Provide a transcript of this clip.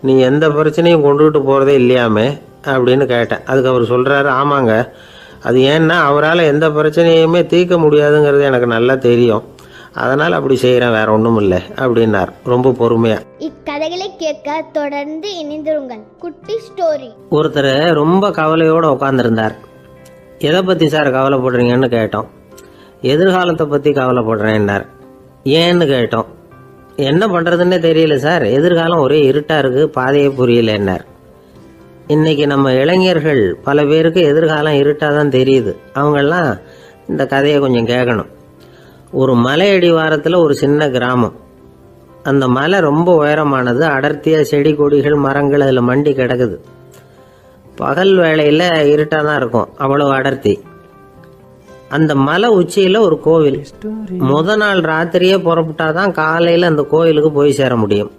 நீ எந்த பிரச்சனையும் கொண்டுகிட்டு போகிறதே இல்லையாமே அப்படின்னு கேட்டேன். அதுக்கு அவர் சொல்கிறாரு, ஆமாங்க, அது ஏன்னா அவரால் எந்த பிரச்சனையுமே தீர்க்க முடியாதுங்கிறது எனக்கு நல்லா தெரியும், அதனால் அப்படி செய்கிறேன், வேற ஒன்றும் இல்லை அப்படின்னார் ரொம்ப பொறுமையாக. இக்கதைகளை கேட்க தொடர்ந்து இணைந்திருங்கள். குட்டி ஸ்டோரி. ஒருத்தர் ரொம்ப கவலையோடு உட்காந்துருந்தார். எதை பற்றி சார் கவலைப்படுறீங்கன்னு கேட்டோம். எதிர்காலத்தை பற்றி கவலைப்படுறேன்னார். ஏன்னு கேட்டோம். என்ன பண்ணுறதுன்னே தெரியல சார், எதிர்காலம் ஒரே இருட்டாக இருக்குது, பாதையே புரியலன்னார். இன்றைக்கி நம்ம இளைஞர்கள் பல பேருக்கு எதிர்காலம் இருட்டாக தான் தெரியுது. அவங்கெல்லாம் இந்த கதையை கொஞ்சம் கேட்கணும். ஒரு மலை அடிவாரத்தில் ஒரு சின்ன கிராமம். அந்த மலை ரொம்ப உயரமானது. அடர்த்தியாக செடி கொடிகள் மரங்கள் அதில் மண்டி கிடக்குது. பகல் வேளையில் இருட்டாக தான் இருக்கும், அவ்வளோ அடர்த்தி. அந்த மலை உச்சியில் ஒரு கோவில். முத நாள் ராத்திரியே புறப்பட்டாதான் காலையில் அந்த கோயிலுக்கு போய் சேர முடியும்.